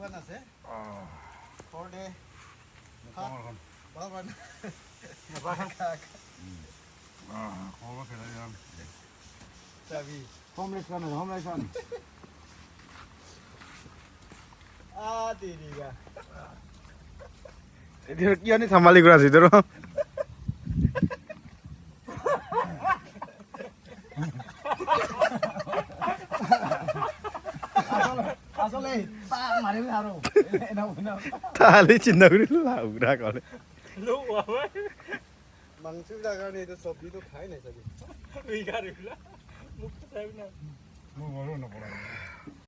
বান আছে for day বান চাবি হোমলেছন তেৰিকা এতিয়া কি আনি সামালি কৰা আছে তোৰ আসলে পা মাৰিলে আৰো এনা তাহলে চিন্তা কৰি লাউৰা কলে মাংস জাগানে এটা সবজি তো খাই নাই চাবি তুই গারিলা মুখ তো চাই না মই মৰো নপৰা